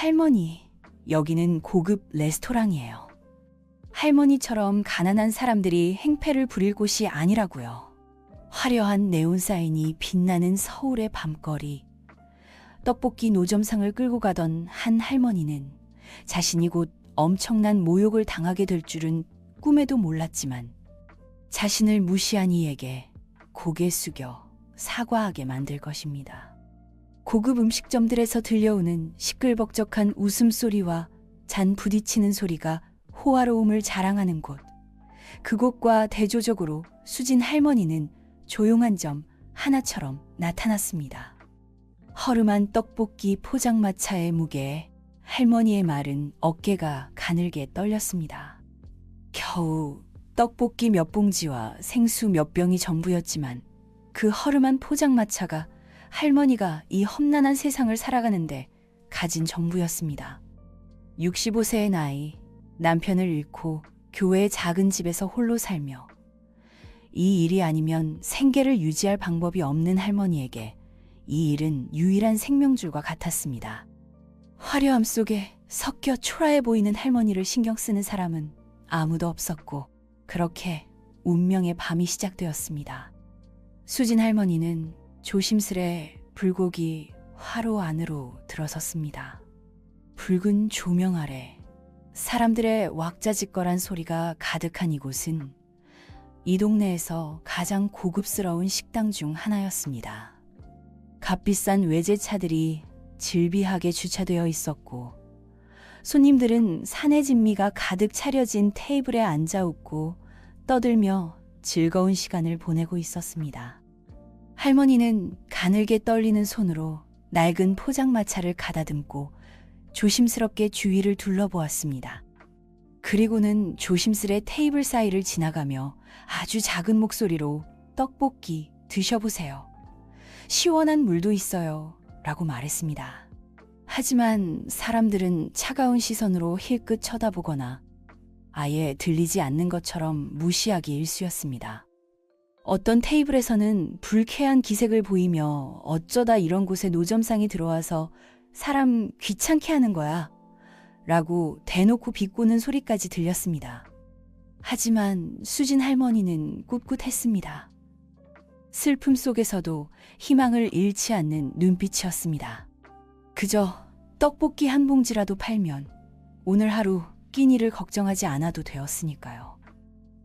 할머니, 여기는 고급 레스토랑이에요. 할머니처럼 가난한 사람들이 행패를 부릴 곳이 아니라고요. 화려한 네온 사인이 빛나는 서울의 밤거리. 떡볶이 노점상을 끌고 가던 한 할머니는 자신이 곧 엄청난 모욕을 당하게 될 줄은 꿈에도 몰랐지만 자신을 무시한 이에게 고개 숙여 사과하게 만들 것입니다. 고급 음식점들에서 들려오는 시끌벅적한 웃음소리와 잔 부딪히는 소리가 호화로움을 자랑하는 곳. 그곳과 대조적으로 수진 할머니는 조용한 점 하나처럼 나타났습니다. 허름한 떡볶이 포장마차의 무게에 할머니의 마른 어깨가 가늘게 떨렸습니다. 겨우 떡볶이 몇 봉지와 생수 몇 병이 전부였지만 그 허름한 포장마차가 할머니가 이 험난한 세상을 살아가는데 가진 전부였습니다. 65세의 나이, 남편을 잃고 교회의 작은 집에서 홀로 살며 이 일이 아니면 생계를 유지할 방법이 없는 할머니에게 이 일은 유일한 생명줄과 같았습니다. 화려함 속에 섞여 초라해 보이는 할머니를 신경 쓰는 사람은 아무도 없었고 그렇게 운명의 밤이 시작되었습니다. 수진 할머니는 조심스레 불고기 화로 안으로 들어섰습니다. 붉은 조명 아래 사람들의 왁자지껄한 소리가 가득한 이곳은 이 동네에서 가장 고급스러운 식당 중 하나였습니다. 값비싼 외제차들이 질비하게 주차되어 있었고 손님들은 사내 진미가 가득 차려진 테이블에 앉아 웃고 떠들며 즐거운 시간을 보내고 있었습니다. 할머니는 가늘게 떨리는 손으로 낡은 포장마차를 가다듬고 조심스럽게 주위를 둘러보았습니다. 그리고는 조심스레 테이블 사이를 지나가며 아주 작은 목소리로 떡볶이 드셔보세요. 시원한 물도 있어요. 라고 말했습니다. 하지만 사람들은 차가운 시선으로 힐끗 쳐다보거나 아예 들리지 않는 것처럼 무시하기 일쑤였습니다. 어떤 테이블에서는 불쾌한 기색을 보이며 어쩌다 이런 곳에 노점상이 들어와서 사람 귀찮게 하는 거야 라고 대놓고 비꼬는 소리까지 들렸습니다. 하지만 수진 할머니는 꿋꿋했습니다. 슬픔 속에서도 희망을 잃지 않는 눈빛이었습니다. 그저 떡볶이 한 봉지라도 팔면 오늘 하루 끼니를 걱정하지 않아도 되었으니까요.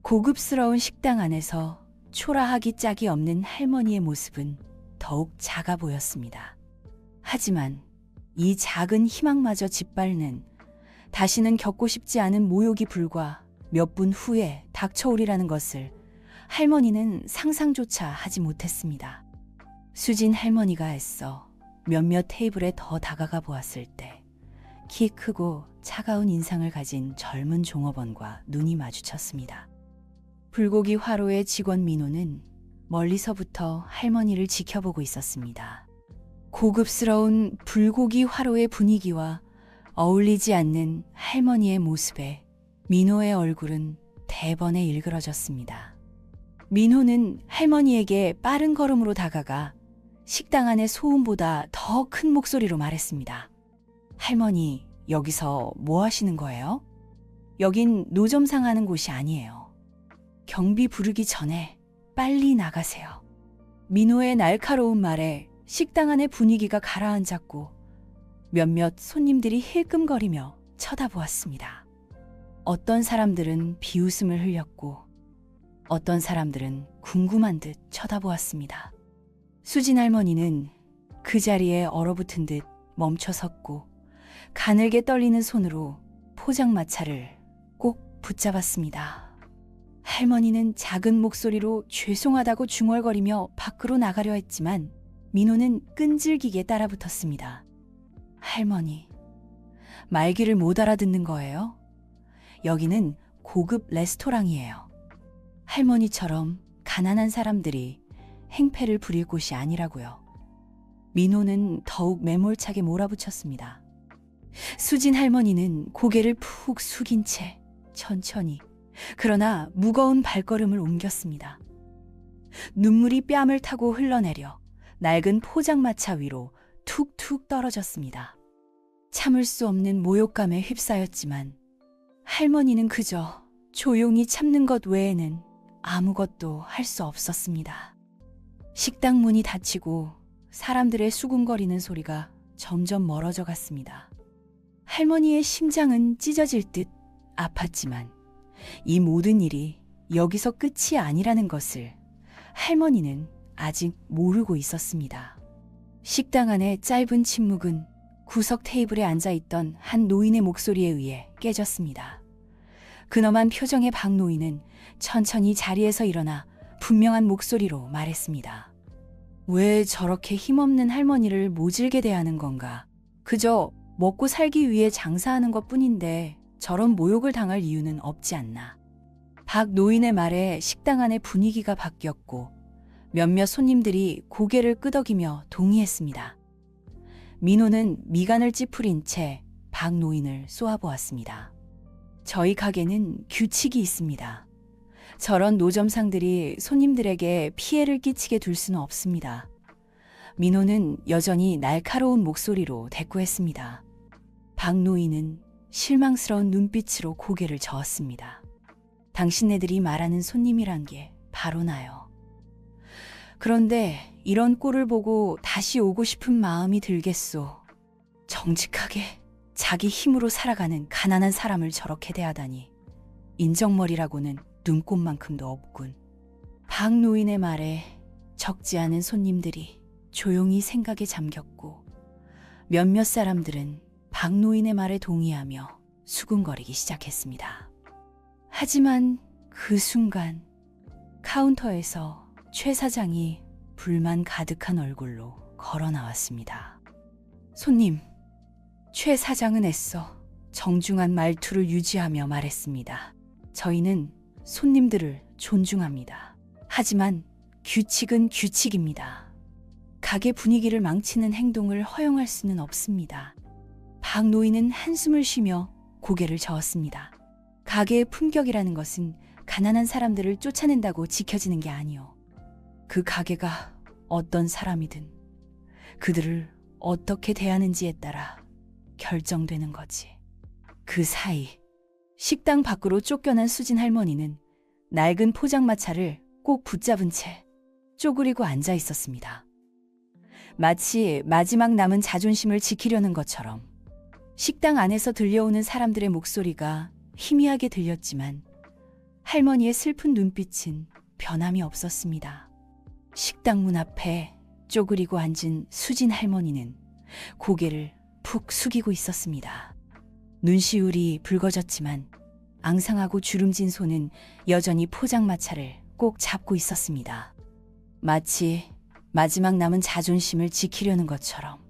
고급스러운 식당 안에서 초라하기 짝이 없는 할머니의 모습은 더욱 작아 보였습니다. 하지만 이 작은 희망마저 짓밟는 다시는 겪고 싶지 않은 모욕이 불과 몇 분 후에 닥쳐오리라는 것을 할머니는 상상조차 하지 못했습니다. 수진 할머니가 애써 몇몇 테이블에 더 다가가 보았을 때 키 크고 차가운 인상을 가진 젊은 종업원과 눈이 마주쳤습니다. 불고기 화로의 직원 민호는 멀리서부터 할머니를 지켜보고 있었습니다. 고급스러운 불고기 화로의 분위기와 어울리지 않는 할머니의 모습에 민호의 얼굴은 대번에 일그러졌습니다. 민호는 할머니에게 빠른 걸음으로 다가가 식당 안의 소음보다 더 큰 목소리로 말했습니다. 할머니, 여기서 뭐 하시는 거예요? 여긴 노점상 하는 곳이 아니에요. 경비 부르기 전에 빨리 나가세요. 민호의 날카로운 말에 식당 안의 분위기가 가라앉았고 몇몇 손님들이 힐끔거리며 쳐다보았습니다. 어떤 사람들은 비웃음을 흘렸고 어떤 사람들은 궁금한 듯 쳐다보았습니다. 수진 할머니는 그 자리에 얼어붙은 듯 멈춰 섰고 가늘게 떨리는 손으로 포장마차를 꼭 붙잡았습니다. 할머니는 작은 목소리로 죄송하다고 중얼거리며 밖으로 나가려 했지만 민호는 끈질기게 따라붙었습니다. 할머니, 말귀를 못 알아듣는 거예요? 여기는 고급 레스토랑이에요. 할머니처럼 가난한 사람들이 행패를 부릴 곳이 아니라고요. 민호는 더욱 매몰차게 몰아붙였습니다. 수진 할머니는 고개를 푹 숙인 채 천천히 그러나 무거운 발걸음을 옮겼습니다. 눈물이 뺨을 타고 흘러내려 낡은 포장마차 위로 툭툭 떨어졌습니다. 참을 수 없는 모욕감에 휩싸였지만 할머니는 그저 조용히 참는 것 외에는 아무것도 할 수 없었습니다. 식당 문이 닫히고 사람들의 수군거리는 소리가 점점 멀어져 갔습니다. 할머니의 심장은 찢어질 듯 아팠지만 이 모든 일이 여기서 끝이 아니라는 것을 할머니는 아직 모르고 있었습니다. 식당 안의 짧은 침묵은 구석 테이블에 앉아있던 한 노인의 목소리에 의해 깨졌습니다. 근엄한 표정의 박 노인은 천천히 자리에서 일어나 분명한 목소리로 말했습니다. 왜 저렇게 힘없는 할머니를 모질게 대하는 건가? 그저 먹고 살기 위해 장사하는 것뿐인데 저런 모욕을 당할 이유는 없지 않나. 박 노인의 말에 식당 안의 분위기가 바뀌었고 몇몇 손님들이 고개를 끄덕이며 동의했습니다. 민호는 미간을 찌푸린 채 박 노인을 쏘아보았습니다. 저희 가게는 규칙이 있습니다. 저런 노점상들이 손님들에게 피해를 끼치게 둘 수는 없습니다. 민호는 여전히 날카로운 목소리로 대꾸했습니다. 박 노인은 실망스러운 눈빛으로 고개를 저었습니다. 당신네들이 말하는 손님이란 게 바로 나요. 그런데 이런 꼴을 보고 다시 오고 싶은 마음이 들겠소. 정직하게 자기 힘으로 살아가는 가난한 사람을 저렇게 대하다니. 인정머리라고는 눈꼽만큼도 없군. 박 노인의 말에 적지 않은 손님들이 조용히 생각에 잠겼고 몇몇 사람들은 박 노인의 말에 동의하며 수군거리기 시작했습니다. 하지만 그 순간 카운터에서 최 사장이 불만 가득한 얼굴로 걸어 나왔습니다. 손님, 최 사장은 애써 정중한 말투를 유지하며 말했습니다. 저희는 손님들을 존중합니다. 하지만 규칙은 규칙입니다. 가게 분위기를 망치는 행동을 허용할 수는 없습니다. 박 노인은 한숨을 쉬며 고개를 저었습니다. 가게의 품격이라는 것은 가난한 사람들을 쫓아낸다고 지켜지는 게 아니오. 그 가게가 어떤 사람이든 그들을 어떻게 대하는지에 따라 결정되는 거지. 그 사이 식당 밖으로 쫓겨난 수진 할머니는 낡은 포장마차를 꼭 붙잡은 채 쪼그리고 앉아 있었습니다. 마치 마지막 남은 자존심을 지키려는 것처럼 식당 안에서 들려오는 사람들의 목소리가 희미하게 들렸지만 할머니의 슬픈 눈빛은 변함이 없었습니다. 식당 문 앞에 쪼그리고 앉은 수진 할머니는 고개를 푹 숙이고 있었습니다. 눈시울이 붉어졌지만 앙상하고 주름진 손은 여전히 포장마차를 꼭 잡고 있었습니다. 마치 마지막 남은 자존심을 지키려는 것처럼.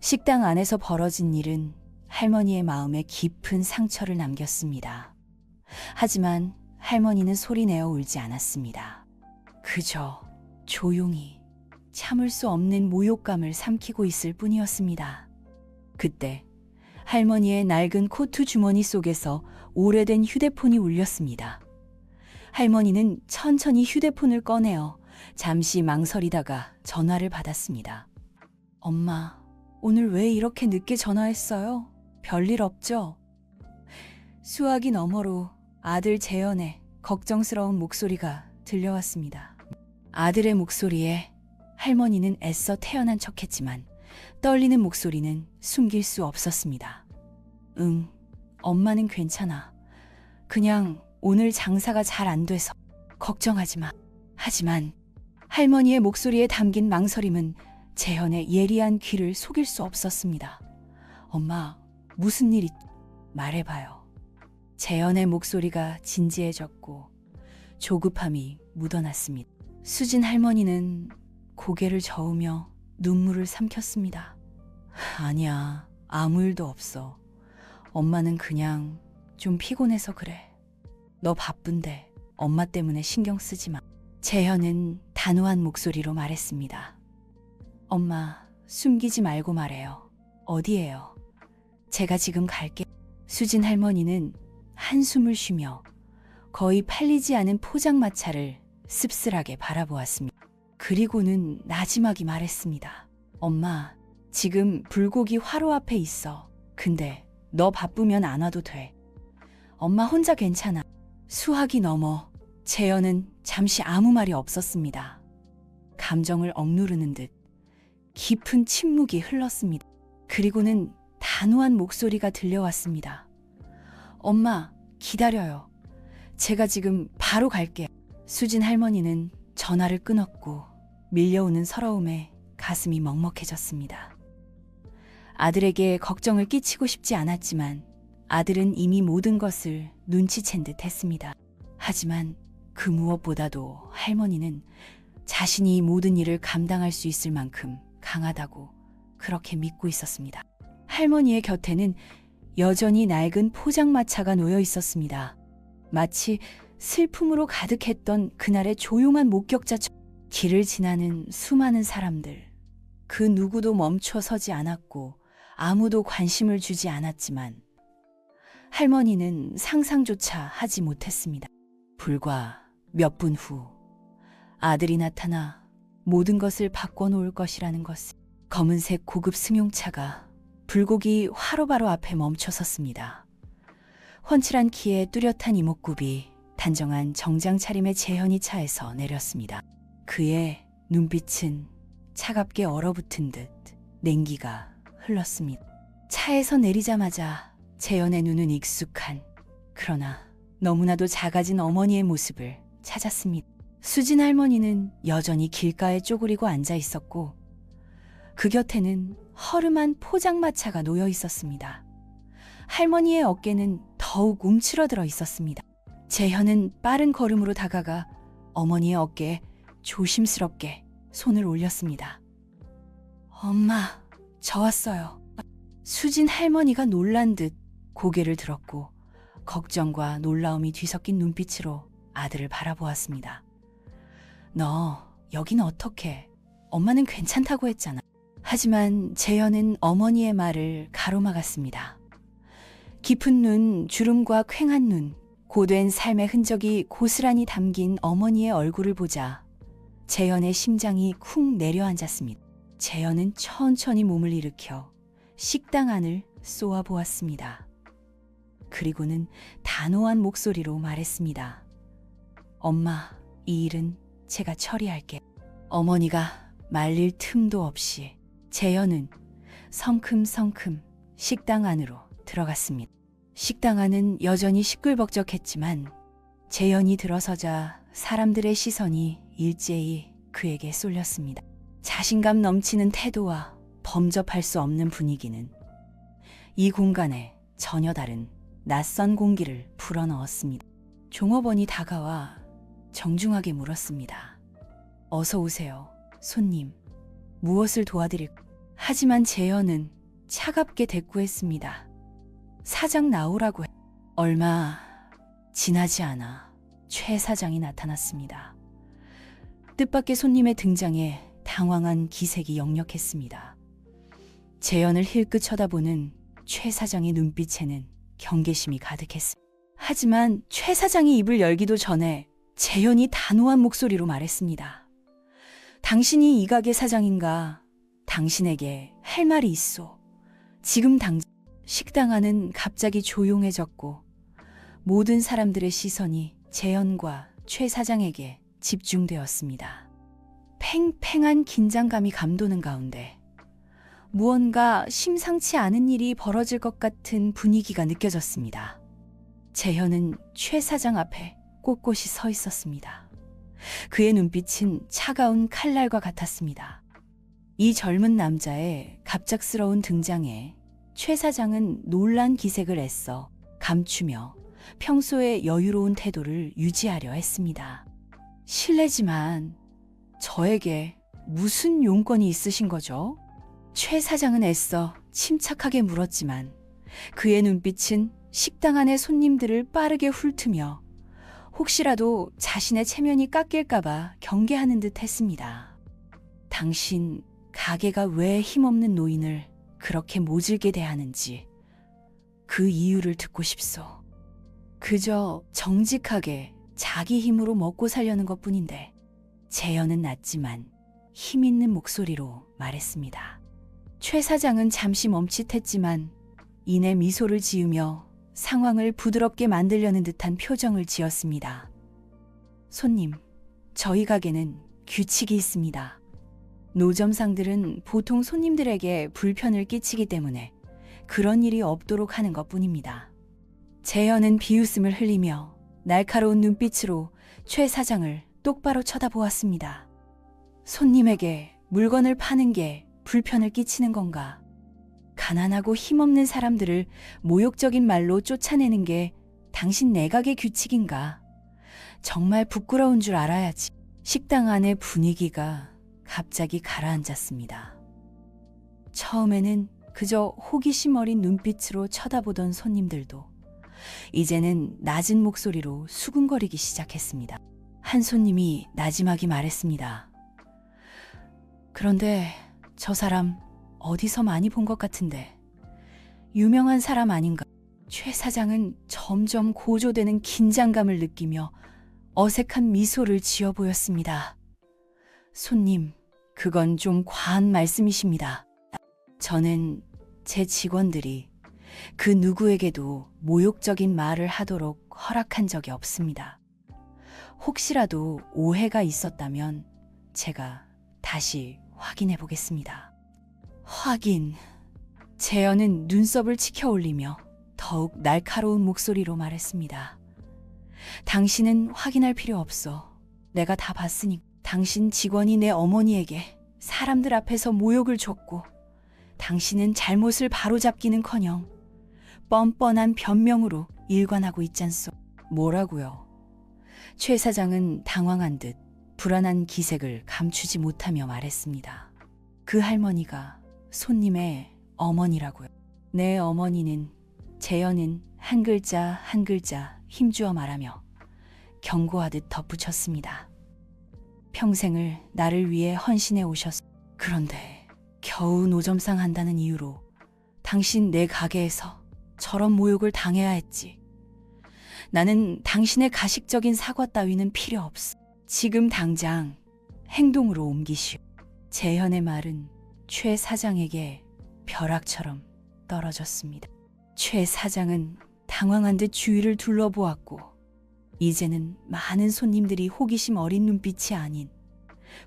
식당 안에서 벌어진 일은 할머니의 마음에 깊은 상처를 남겼습니다. 하지만 할머니는 소리내어 울지 않았습니다. 그저 조용히 참을 수 없는 모욕감을 삼키고 있을 뿐이었습니다. 그때 할머니의 낡은 코트 주머니 속에서 오래된 휴대폰이 울렸습니다. 할머니는 천천히 휴대폰을 꺼내어 잠시 망설이다가 전화를 받았습니다. 엄마, 오늘 왜 이렇게 늦게 전화했어요? 별일 없죠? 수화기 너머로 아들 재현의 걱정스러운 목소리가 들려왔습니다. 아들의 목소리에 할머니는 애써 태어난 척했지만 떨리는 목소리는 숨길 수 없었습니다. 응, 엄마는 괜찮아. 그냥 오늘 장사가 잘 안 돼서 걱정하지 마. 하지만 할머니의 목소리에 담긴 망설임은 재현의 예리한 귀를 속일 수 없었습니다. 엄마, 무슨 일이 말해봐요. 재현의 목소리가 진지해졌고 조급함이 묻어났습니다. 수진 할머니는 고개를 저으며 눈물을 삼켰습니다. 아니야, 아무 일도 없어. 엄마는 그냥 좀 피곤해서 그래. 너 바쁜데 엄마 때문에 신경 쓰지 마. 재현은 단호한 목소리로 말했습니다. 엄마, 숨기지 말고 말해요. 어디예요? 제가 지금 갈게. 수진 할머니는 한숨을 쉬며 거의 팔리지 않은 포장마차를 씁쓸하게 바라보았습니다. 그리고는 나지막이 말했습니다. 엄마, 지금 불고기 화로 앞에 있어. 근데 너 바쁘면 안 와도 돼. 엄마 혼자 괜찮아. 수학이 넘어 재현은 잠시 아무 말이 없었습니다. 감정을 억누르는 듯 깊은 침묵이 흘렀습니다. 그리고는 단호한 목소리가 들려왔습니다. 엄마, 기다려요. 제가 지금 바로 갈게요. 수진 할머니는 전화를 끊었고 밀려오는 서러움에 가슴이 먹먹해졌습니다. 아들에게 걱정을 끼치고 싶지 않았지만 아들은 이미 모든 것을 눈치챈 듯 했습니다. 하지만 그 무엇보다도 할머니는 자신이 모든 일을 감당할 수 있을 만큼 강하다고 그렇게 믿고 있었습니다. 할머니의 곁에는 여전히 낡은 포장마차가 놓여 있었습니다. 마치 슬픔으로 가득했던 그날의 조용한 목격자처럼. 길을 지나는 수많은 사람들, 그 누구도 멈춰 서지 않았고 아무도 관심을 주지 않았지만 할머니는 상상조차 하지 못했습니다. 불과 몇 분 후 아들이 나타나 모든 것을 바꿔놓을 것이라는 것을. 검은색 고급 승용차가 불고기 화로 바로 앞에 멈춰 섰습니다. 훤칠한 키에 뚜렷한 이목구비, 단정한 정장 차림의 재현이 차에서 내렸습니다. 그의 눈빛은 차갑게 얼어붙은 듯 냉기가 흘렀습니다. 차에서 내리자마자 재현의 눈은 익숙한, 그러나 너무나도 작아진 어머니의 모습을 찾았습니다. 수진 할머니는 여전히 길가에 쪼그리고 앉아 있었고 그 곁에는 허름한 포장마차가 놓여 있었습니다. 할머니의 어깨는 더욱 움츠러들어 있었습니다. 재현은 빠른 걸음으로 다가가 어머니의 어깨에 조심스럽게 손을 올렸습니다. 엄마, 저 왔어요. 수진 할머니가 놀란 듯 고개를 들었고 걱정과 놀라움이 뒤섞인 눈빛으로 아들을 바라보았습니다. 너 여기는 어떻게? 엄마는 괜찮다고 했잖아. 하지만 재현은 어머니의 말을 가로막았습니다. 깊은 눈, 주름과 퀭한 눈, 고된 삶의 흔적이 고스란히 담긴 어머니의 얼굴을 보자 재현의 심장이 쿵 내려앉았습니다. 재현은 천천히 몸을 일으켜 식당 안을 쏘아보았습니다. 그리고는 단호한 목소리로 말했습니다. 엄마, 이 일은 제가 처리할게. 어머니가 말릴 틈도 없이 재현은 성큼성큼 식당 안으로 들어갔습니다. 식당 안은 여전히 시끌벅적했지만 재현이 들어서자 사람들의 시선이 일제히 그에게 쏠렸습니다. 자신감 넘치는 태도와 범접할 수 없는 분위기는 이 공간에 전혀 다른 낯선 공기를 불어넣었습니다. 종업원이 다가와 정중하게 물었습니다. 어서 오세요, 손님. 무엇을 도와드릴까? 하지만 재현은 차갑게 대꾸했습니다. 사장 나오라고 해. 얼마 지나지 않아 최 사장이 나타났습니다. 뜻밖의 손님의 등장에 당황한 기색이 역력했습니다. 재현을 힐끗 쳐다보는 최 사장의 눈빛에는 경계심이 가득했습니다. 하지만 최 사장이 입을 열기도 전에 재현이 단호한 목소리로 말했습니다. 당신이 이 가게 사장인가? 당신에게 할 말이 있어. 지금 당장. 식당 안은 갑자기 조용해졌고 모든 사람들의 시선이 재현과 최 사장에게 집중되었습니다. 팽팽한 긴장감이 감도는 가운데 무언가 심상치 않은 일이 벌어질 것 같은 분위기가 느껴졌습니다. 재현은 최 사장 앞에 꼿꼿이 서 있었습니다. 그의 눈빛은 차가운 칼날과 같았습니다. 이 젊은 남자의 갑작스러운 등장에 최 사장은 놀란 기색을 애써 감추며 평소의 여유로운 태도를 유지하려 했습니다. 실례지만 저에게 무슨 용건이 있으신 거죠? 최 사장은 애써 침착하게 물었지만 그의 눈빛은 식당 안의 손님들을 빠르게 훑으며 혹시라도 자신의 체면이 깎일까봐 경계하는 듯 했습니다. 당신 가게가 왜 힘없는 노인을 그렇게 모질게 대하는지 그 이유를 듣고 싶소. 그저 정직하게 자기 힘으로 먹고 살려는 것뿐인데. 재현은 낮지만 힘 있는 목소리로 말했습니다. 최 사장은 잠시 멈칫했지만 이내 미소를 지으며 상황을 부드럽게 만들려는 듯한 표정을 지었습니다. 손님, 저희 가게는 규칙이 있습니다. 노점상들은 보통 손님들에게 불편을 끼치기 때문에 그런 일이 없도록 하는 것뿐입니다. 재현은 비웃음을 흘리며 날카로운 눈빛으로 최 사장을 똑바로 쳐다보았습니다. 손님에게 물건을 파는 게 불편을 끼치는 건가? 가난하고 힘없는 사람들을 모욕적인 말로 쫓아내는 게 당신 내각의 규칙인가? 정말 부끄러운 줄 알아야지. 식당 안의 분위기가 갑자기 가라앉았습니다. 처음에는 그저 호기심 어린 눈빛으로 쳐다보던 손님들도 이제는 낮은 목소리로 수군거리기 시작했습니다. 한 손님이 나지막이 말했습니다. 그런데 저 사람 어디서 많이 본 것 같은데 유명한 사람 아닌가? 최 사장은 점점 고조되는 긴장감을 느끼며 어색한 미소를 지어 보였습니다. 손님, 그건 좀 과한 말씀이십니다. 저는 제 직원들이 그 누구에게도 모욕적인 말을 하도록 허락한 적이 없습니다. 혹시라도 오해가 있었다면 제가 다시 확인해 보겠습니다. 확인. 재현은 눈썹을 치켜 올리며 더욱 날카로운 목소리로 말했습니다. 당신은 확인할 필요 없어. 내가 다 봤으니 당신 직원이 내 어머니에게 사람들 앞에서 모욕을 줬고 당신은 잘못을 바로잡기는커녕 뻔뻔한 변명으로 일관하고 있잖소. 뭐라고요? 최 사장은 당황한 듯 불안한 기색을 감추지 못하며 말했습니다. 그 할머니가 손님의 어머니라고요. 내 어머니는 재현은 한 글자 한 글자 힘주어 말하며 경고하듯 덧붙였습니다. 평생을 나를 위해 헌신해 오셨어. 그런데 겨우 노점상 한다는 이유로 당신 내 가게에서 저런 모욕을 당해야 했지. 나는 당신의 가식적인 사과 따위는 필요 없어. 지금 당장 행동으로 옮기시오. 재현의 말은 최 사장에게 벼락처럼 떨어졌습니다. 최 사장은 당황한 듯 주위를 둘러보았고 이제는 많은 손님들이 호기심 어린 눈빛이 아닌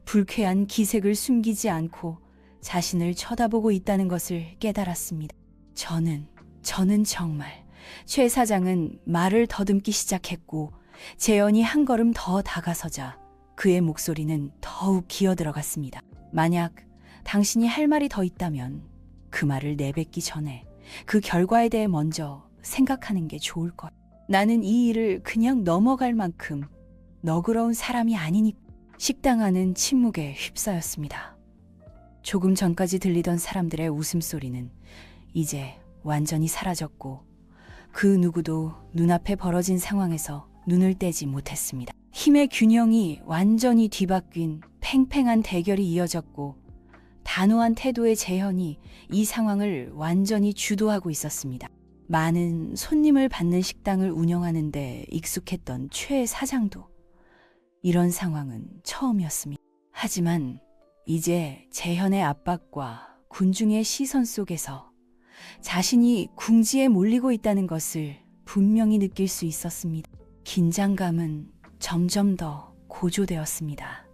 불쾌한 기색을 숨기지 않고 자신을 쳐다보고 있다는 것을 깨달았습니다. 저는 정말 최 사장은 말을 더듬기 시작했고 재현이 한 걸음 더 다가서자 그의 목소리는 더욱 기어들어갔습니다. 만약 당신이 할 말이 더 있다면 그 말을 내뱉기 전에 그 결과에 대해 먼저 생각하는 게 좋을 것. 나는 이 일을 그냥 넘어갈 만큼 너그러운 사람이 아니니. 식당 안은 침묵에 휩싸였습니다. 조금 전까지 들리던 사람들의 웃음소리는 이제 완전히 사라졌고 그 누구도 눈앞에 벌어진 상황에서 눈을 떼지 못했습니다. 힘의 균형이 완전히 뒤바뀐 팽팽한 대결이 이어졌고 단호한 태도의 재현이 이 상황을 완전히 주도하고 있었습니다. 많은 손님을 받는 식당을 운영하는 데 익숙했던 최 사장도 이런 상황은 처음이었습니다. 하지만 이제 재현의 압박과 군중의 시선 속에서 자신이 궁지에 몰리고 있다는 것을 분명히 느낄 수 있었습니다. 긴장감은 점점 더 고조되었습니다.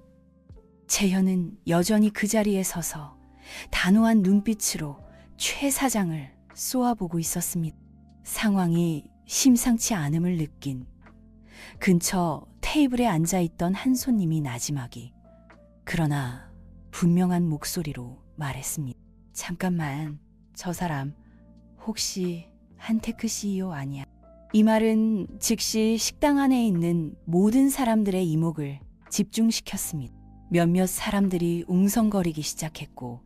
재현은 여전히 그 자리에 서서 단호한 눈빛으로 최 사장을 쏘아보고 있었습니다. 상황이 심상치 않음을 느낀 근처 테이블에 앉아있던 한 손님이 나지막이 그러나 분명한 목소리로 말했습니다. 잠깐만, 저 사람 혹시 한테크 CEO 아니야? 이 말은 즉시 식당 안에 있는 모든 사람들의 이목을 집중시켰습니다. 몇몇 사람들이 웅성거리기 시작했고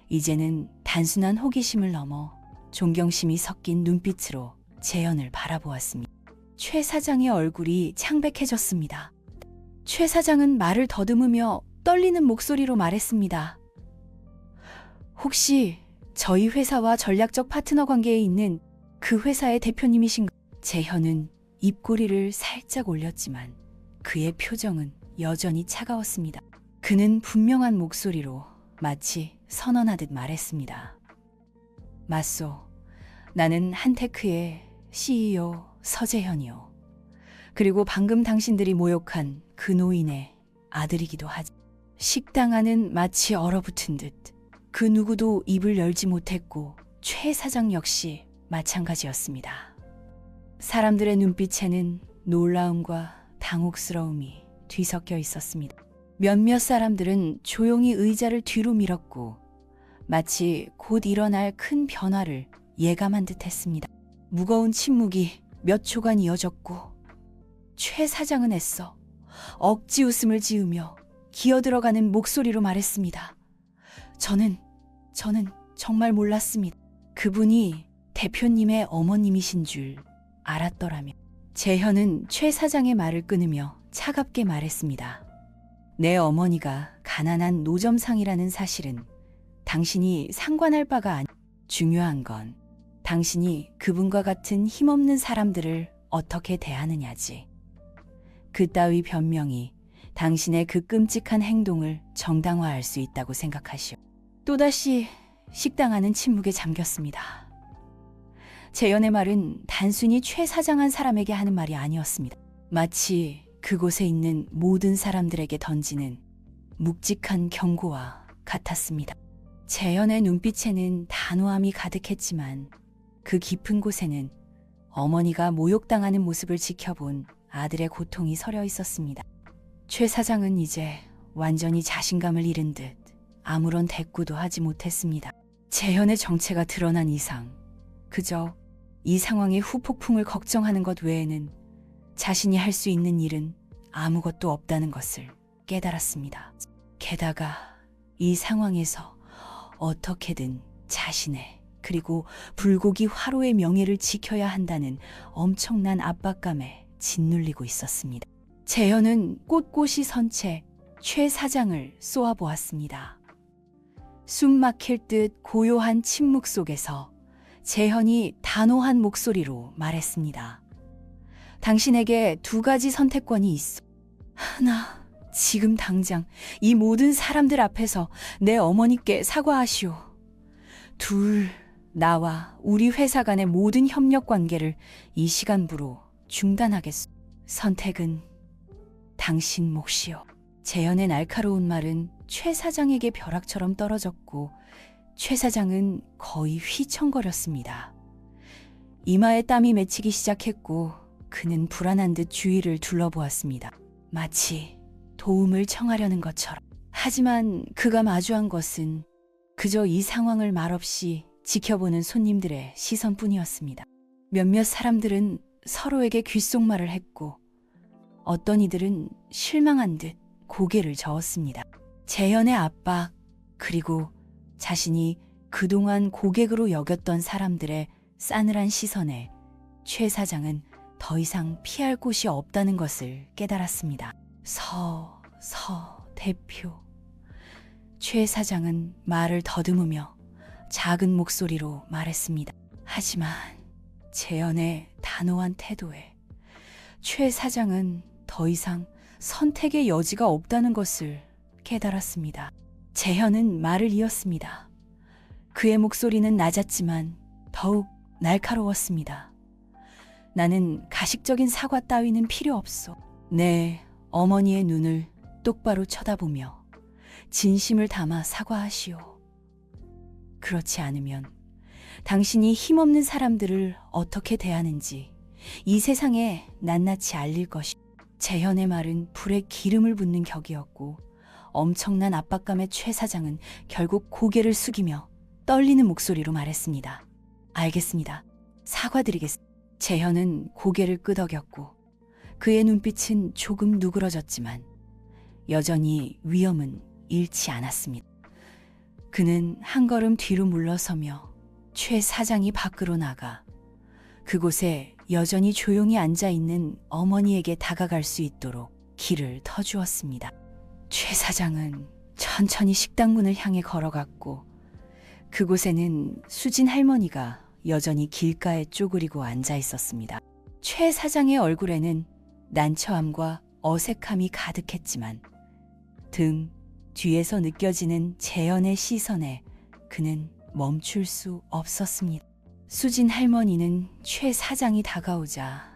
이제는 단순한 호기심을 넘어 존경심이 섞인 눈빛으로 재현을 바라보았습니다. 최 사장의 얼굴이 창백해졌습니다. 최 사장은 말을 더듬으며 떨리는 목소리로 말했습니다. 혹시 저희 회사와 전략적 파트너 관계에 있는 그 회사의 대표님이신가? 재현은 입꼬리를 살짝 올렸지만 그의 표정은 여전히 차가웠습니다. 그는 분명한 목소리로 마치 선언하듯 말했습니다. 맞소. 나는 한테크의 CEO 서재현이요. 그리고 방금 당신들이 모욕한 그 노인의 아들이기도 하지. 식당 안은 마치 얼어붙은 듯 그 누구도 입을 열지 못했고 최 사장 역시 마찬가지였습니다. 사람들의 눈빛에는 놀라움과 당혹스러움이 뒤섞여 있었습니다. 몇몇 사람들은 조용히 의자를 뒤로 밀었고 마치 곧 일어날 큰 변화를 예감한 듯 했습니다. 무거운 침묵이 몇 초간 이어졌고 최 사장은 애써 억지 웃음을 지으며 기어들어가는 목소리로 말했습니다. 저는 정말 몰랐습니다. 그분이 대표님의 어머님이신 줄 알았더라면. 재현은 최 사장의 말을 끊으며 차갑게 말했습니다. 내 어머니가 가난한 노점상이라는 사실은 당신이 상관할 바가 아니. 중요한 건 당신이 그분과 같은 힘없는 사람들을 어떻게 대하느냐지. 그따위 변명이 당신의 그 끔찍한 행동을 정당화할 수 있다고 생각하시오. 또다시 식당 안은 침묵에 잠겼습니다. 재현의 말은 단순히 최 사장 한 사람에게 하는 말이 아니었습니다. 마치 그곳에 있는 모든 사람들에게 던지는 묵직한 경고와 같았습니다. 재현의 눈빛에는 단호함이 가득했지만 그 깊은 곳에는 어머니가 모욕당하는 모습을 지켜본 아들의 고통이 서려 있었습니다. 최 사장은 이제 완전히 자신감을 잃은 듯 아무런 대꾸도 하지 못했습니다. 재현의 정체가 드러난 이상 그저 이 상황의 후폭풍을 걱정하는 것 외에는 자신이 할 수 있는 일은 아무것도 없다는 것을 깨달았습니다. 게다가 이 상황에서 어떻게든 자신의 그리고 불고기 화로의 명예를 지켜야 한다는 엄청난 압박감에 짓눌리고 있었습니다. 재현은 꼿꼿이 선 채 최 사장을 쏘아보았습니다. 숨 막힐 듯 고요한 침묵 속에서 재현이 단호한 목소리로 말했습니다. 당신에게 두 가지 선택권이 있어. 하나, 지금 당장 이 모든 사람들 앞에서 내 어머니께 사과하시오. 둘, 나와 우리 회사 간의 모든 협력 관계를 이 시간부로 중단하겠소. 선택은 당신 몫이오. 재현의 날카로운 말은 최 사장에게 벼락처럼 떨어졌고 최 사장은 거의 휘청거렸습니다. 이마에 땀이 맺히기 시작했고 그는 불안한 듯 주위를 둘러보았습니다. 마치 도움을 청하려는 것처럼. 하지만 그가 마주한 것은 그저 이 상황을 말없이 지켜보는 손님들의 시선뿐이었습니다. 몇몇 사람들은 서로에게 귓속말을 했고 어떤 이들은 실망한 듯 고개를 저었습니다. 재현의 압박 그리고 자신이 그동안 고객으로 여겼던 사람들의 싸늘한 시선에 최 사장은 더 이상 피할 곳이 없다는 것을 깨달았습니다. 서 대표. 최 사장은 말을 더듬으며 작은 목소리로 말했습니다. 하지만 재현의 단호한 태도에 최 사장은 더 이상 선택의 여지가 없다는 것을 깨달았습니다. 재현은 말을 이었습니다. 그의 목소리는 낮았지만 더욱 날카로웠습니다. 나는 가식적인 사과 따위는 필요 없소. 내 어머니의 눈을 똑바로 쳐다보며 진심을 담아 사과하시오. 그렇지 않으면 당신이 힘없는 사람들을 어떻게 대하는지 이 세상에 낱낱이 알릴 것이오. 재현의 말은 불에 기름을 붓는 격이었고 엄청난 압박감에 최 사장은 결국 고개를 숙이며 떨리는 목소리로 말했습니다. 알겠습니다. 사과드리겠습니다. 재현은 고개를 끄덕였고 그의 눈빛은 조금 누그러졌지만 여전히 위험은 잃지 않았습니다. 그는 한 걸음 뒤로 물러서며 최 사장이 밖으로 나가 그곳에 여전히 조용히 앉아있는 어머니에게 다가갈 수 있도록 길을 터주었습니다. 최 사장은 천천히 식당 문을 향해 걸어갔고 그곳에는 수진 할머니가 여전히 길가에 쪼그리고 앉아 있었습니다. 최 사장의 얼굴에는 난처함과 어색함이 가득했지만 등 뒤에서 느껴지는 재현의 시선에 그는 멈출 수 없었습니다. 수진 할머니는 최 사장이 다가오자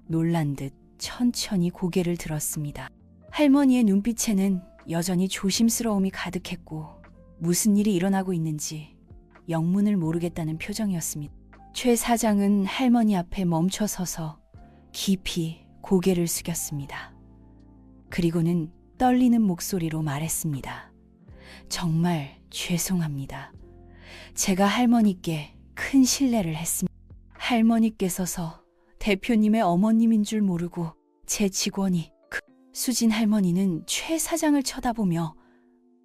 놀란 듯 천천히 고개를 들었습니다. 할머니의 눈빛에는 여전히 조심스러움이 가득했고 무슨 일이 일어나고 있는지 영문을 모르겠다는 표정이었습니다. 최 사장은 할머니 앞에 멈춰서서 깊이 고개를 숙였습니다. 그리고는 떨리는 목소리로 말했습니다. 정말 죄송합니다. 제가 할머니께 큰 실례를 했습니다. 할머니께서서 대표님의 어머님인 줄 모르고 제 직원이 수진 할머니는 최 사장을 쳐다보며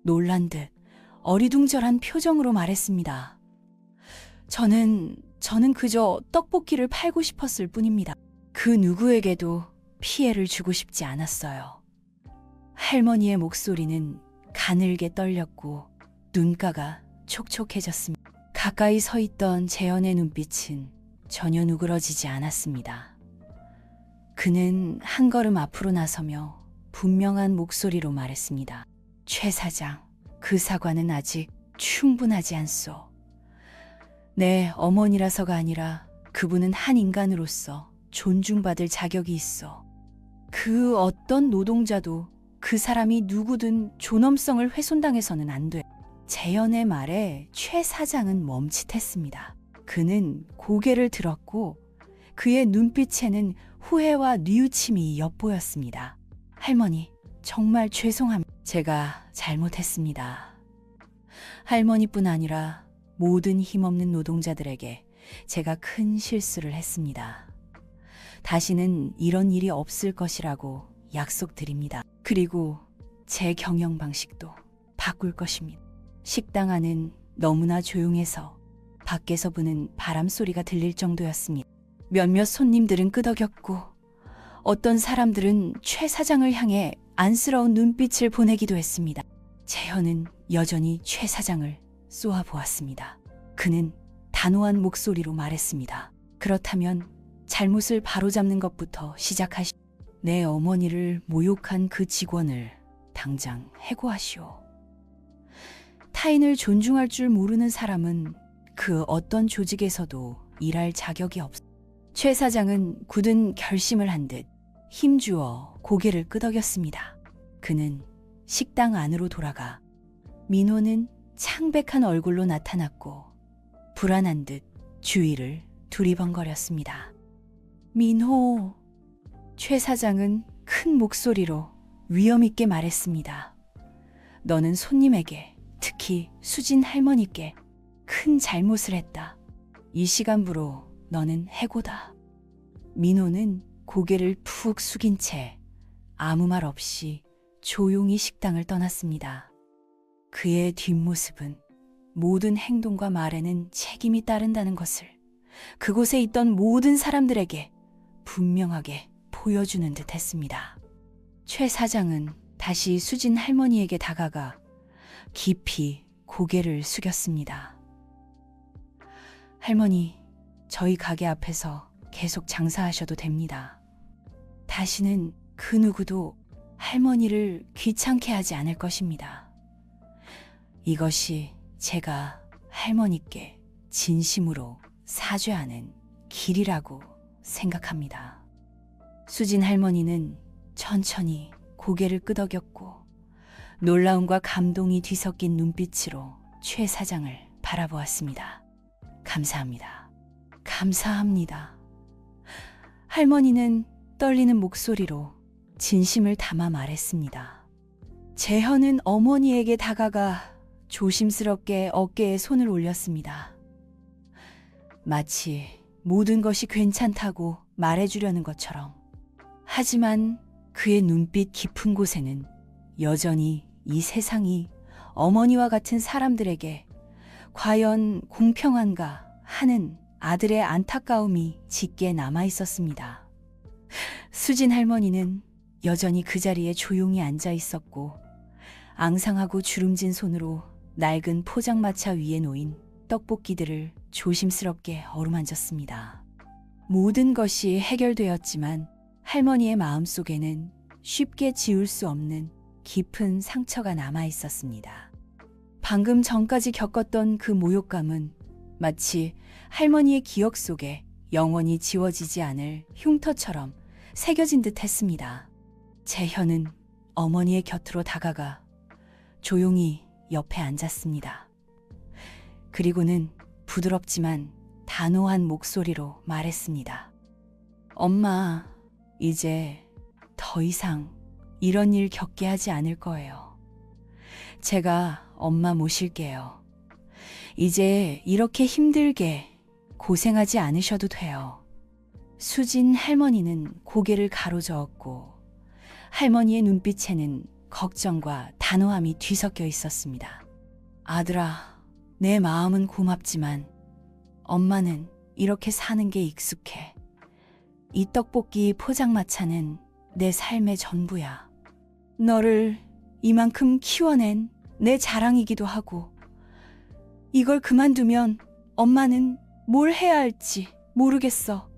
놀란 듯 어리둥절한 표정으로 말했습니다. 저는 그저 떡볶이를 팔고 싶었을 뿐입니다. 그 누구에게도 피해를 주고 싶지 않았어요. 할머니의 목소리는 가늘게 떨렸고 눈가가 촉촉해졌습니다. 가까이 서 있던 재현의 눈빛은 전혀 누그러지지 않았습니다. 그는 한 걸음 앞으로 나서며 분명한 목소리로 말했습니다. 최 사장, 그 사과는 아직 충분하지 않소. 내 어머니라서가 아니라 그분은 한 인간으로서 존중받을 자격이 있어. 그 어떤 노동자도 그 사람이 누구든 존엄성을 훼손당해서는 안 돼. 재현의 말에 최 사장은 멈칫했습니다. 그는 고개를 들었고 그의 눈빛에는 후회와 뉘우침이 엿보였습니다. 할머니, 정말 죄송합니다. 제가 잘못했습니다. 할머니뿐 아니라 모든 힘없는 노동자들에게 제가 큰 실수를 했습니다. 다시는 이런 일이 없을 것이라고 약속드립니다. 그리고 제 경영 방식도 바꿀 것입니다. 식당 안은 너무나 조용해서 밖에서 부는 바람 소리가 들릴 정도였습니다. 몇몇 손님들은 끄덕였고 어떤 사람들은 최 사장을 향해 안쓰러운 눈빛을 보내기도 했습니다. 재현은 여전히 최 사장을 쏘아보았습니다. 그는 단호한 목소리로 말했습니다. 그렇다면 잘못을 바로잡는 것부터 시작하시오. 내 어머니를 모욕한 그 직원을 당장 해고하시오. 타인을 존중할 줄 모르는 사람은 그 어떤 조직에서도 일할 자격이 없어. 최 사장은 굳은 결심을 한 듯 힘주어 고개를 끄덕였습니다. 그는 식당 안으로 돌아가 민호는 창백한 얼굴로 나타났고 불안한 듯 주위를 두리번거렸습니다. 민호, 최 사장은 큰 목소리로 위험 있게 말했습니다. 너는 손님에게, 특히 수진 할머니께 큰 잘못을 했다. 이 시간부로 너는 해고다. 민호는 고개를 푹 숙인 채 아무 말 없이 조용히 식당을 떠났습니다. 그의 뒷모습은 모든 행동과 말에는 책임이 따른다는 것을 그곳에 있던 모든 사람들에게 분명하게 보여주는 듯 했습니다. 최 사장은 다시 수진 할머니에게 다가가 깊이 고개를 숙였습니다. 할머니, 저희 가게 앞에서 계속 장사하셔도 됩니다. 다시는 그 누구도 할머니를 귀찮게 하지 않을 것입니다. 이것이 제가 할머니께 진심으로 사죄하는 길이라고 생각합니다. 수진 할머니는 천천히 고개를 끄덕였고 놀라움과 감동이 뒤섞인 눈빛으로 최 사장을 바라보았습니다. 감사합니다. 감사합니다. 할머니는 떨리는 목소리로 진심을 담아 말했습니다. 재현은 어머니에게 다가가 조심스럽게 어깨에 손을 올렸습니다. 마치 모든 것이 괜찮다고 말해주려는 것처럼. 하지만 그의 눈빛 깊은 곳에는 여전히 이 세상이 어머니와 같은 사람들에게 과연 공평한가 하는 아들의 안타까움이 짙게 남아 있었습니다. 수진 할머니는 여전히 그 자리에 조용히 앉아 있었고 앙상하고 주름진 손으로 낡은 포장마차 위에 놓인 떡볶이들을 조심스럽게 어루만졌습니다. 모든 것이 해결되었지만 할머니의 마음속에는 쉽게 지울 수 없는 깊은 상처가 남아 있었습니다. 방금 전까지 겪었던 그 모욕감은 마치 할머니의 기억 속에 영원히 지워지지 않을 흉터처럼 새겨진 듯 했습니다. 재현은 어머니의 곁으로 다가가 조용히 옆에 앉았습니다. 그리고는 부드럽지만 단호한 목소리로 말했습니다. 엄마, 이제 더 이상 이런 일 겪게 하지 않을 거예요. 제가 엄마 모실게요. 이제 이렇게 힘들게 고생하지 않으셔도 돼요. 수진 할머니는 고개를 가로저었고 할머니의 눈빛에는 걱정과 단호함이 뒤섞여 있었습니다. 아들아, 내 마음은 고맙지만 엄마는 이렇게 사는 게 익숙해. 이 떡볶이 포장마차는 내 삶의 전부야. 너를 이만큼 키워낸 내 자랑이기도 하고 이걸 그만두면 엄마는 뭘 해야 할지 모르겠어.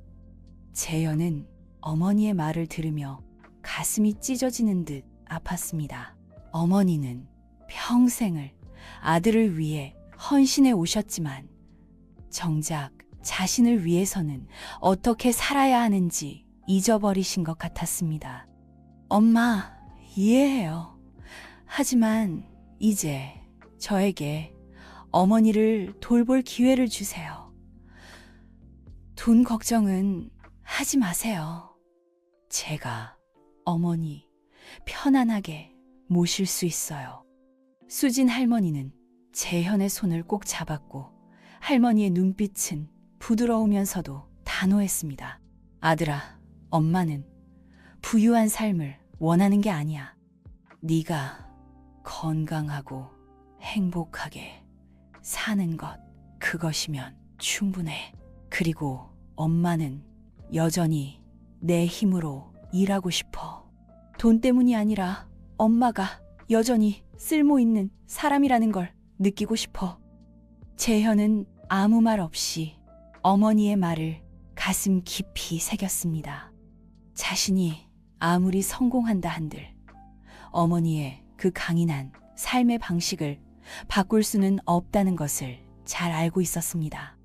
재현은 어머니의 말을 들으며 가슴이 찢어지는 듯 아팠습니다. 어머니는 평생을 아들을 위해 헌신해 오셨지만 정작 자신을 위해서는 어떻게 살아야 하는지 잊어버리신 것 같았습니다. 엄마, 이해해요. 하지만 이제 저에게 어머니를 돌볼 기회를 주세요. 돈 걱정은 하지 마세요. 제가 어머니 편안하게 모실 수 있어요. 수진 할머니는 재현의 손을 꼭 잡았고 할머니의 눈빛은 부드러우면서도 단호했습니다. 아들아, 엄마는 부유한 삶을 원하는 게 아니야. 네가 건강하고 행복하게 사는 것, 그것이면 충분해. 그리고 엄마는 여전히 내 힘으로 일하고 싶어. 돈 때문이 아니라 엄마가 여전히 쓸모 있는 사람이라는 걸 느끼고 싶어. 재현은 아무 말 없이 어머니의 말을 가슴 깊이 새겼습니다. 자신이 아무리 성공한다 한들 어머니의 그 강인한 삶의 방식을 바꿀 수는 없다는 것을 잘 알고 있었습니다.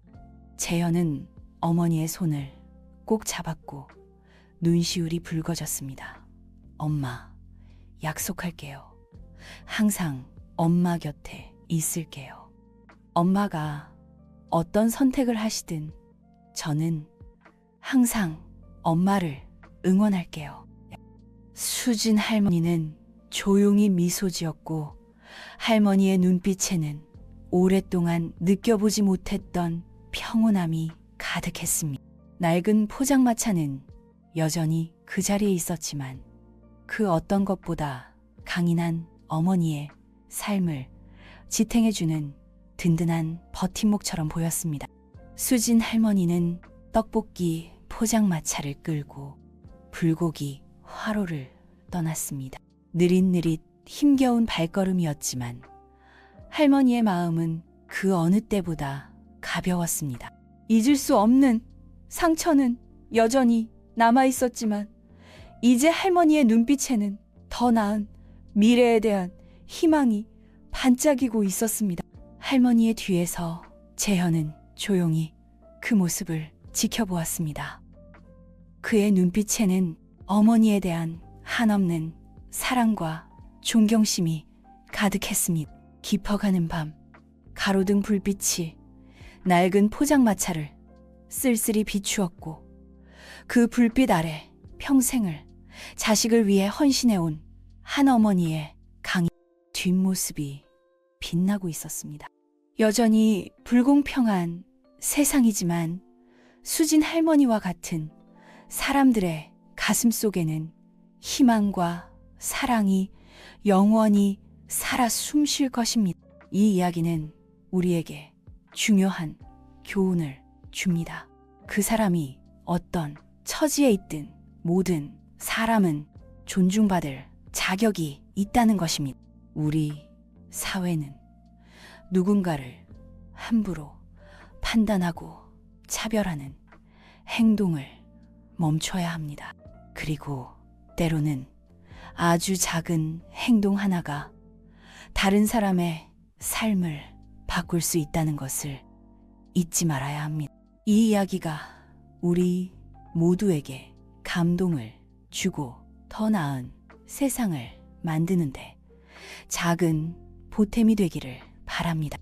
재현은 어머니의 손을 꼭 잡았고 눈시울이 붉어졌습니다. 엄마, 약속할게요. 항상 엄마 곁에 있을게요. 엄마가 어떤 선택을 하시든 저는 항상 엄마를 응원할게요. 수진 할머니는 조용히 미소 지었고 할머니의 눈빛에는 오랫동안 느껴보지 못했던 평온함이 가득했습니다. 낡은 포장마차는 여전히 그 자리에 있었지만 그 어떤 것보다 강인한 어머니의 삶을 지탱해주는 든든한 버팀목처럼 보였습니다. 수진 할머니는 떡볶이 포장마차를 끌고 불고기 화로를 떠났습니다. 느릿느릿 힘겨운 발걸음이었지만 할머니의 마음은 그 어느 때보다 가벼웠습니다. 잊을 수 없는 상처는 여전히 남아 있었지만 이제 할머니의 눈빛에는 더 나은 미래에 대한 희망이 반짝이고 있었습니다. 할머니의 뒤에서 재현은 조용히 그 모습을 지켜보았습니다. 그의 눈빛에는 어머니에 대한 한없는 사랑과 존경심이 가득했습니다. 깊어가는 밤, 가로등 불빛이 낡은 포장마차를 쓸쓸히 비추었고 그 불빛 아래 평생을 자식을 위해 헌신해온 한 어머니의 강인 뒷모습이 빛나고 있었습니다. 여전히 불공평한 세상이지만 수진 할머니와 같은 사람들의 가슴 속에는 희망과 사랑이 영원히 살아 숨쉴 것입니다. 이 이야기는 우리에게 중요한 교훈을 줍니다. 그 사람이 어떤 처지에 있든 모든 사람은 존중받을 자격이 있다는 것입니다. 우리 사회는 누군가를 함부로 판단하고 차별하는 행동을 멈춰야 합니다. 그리고 때로는 아주 작은 행동 하나가 다른 사람의 삶을 바꿀 수 있다는 것을 잊지 말아야 합니다. 이 이야기가 우리 모두에게 감동을 주고 더 나은 세상을 만드는데 작은 보탬이 되기를 바랍니다.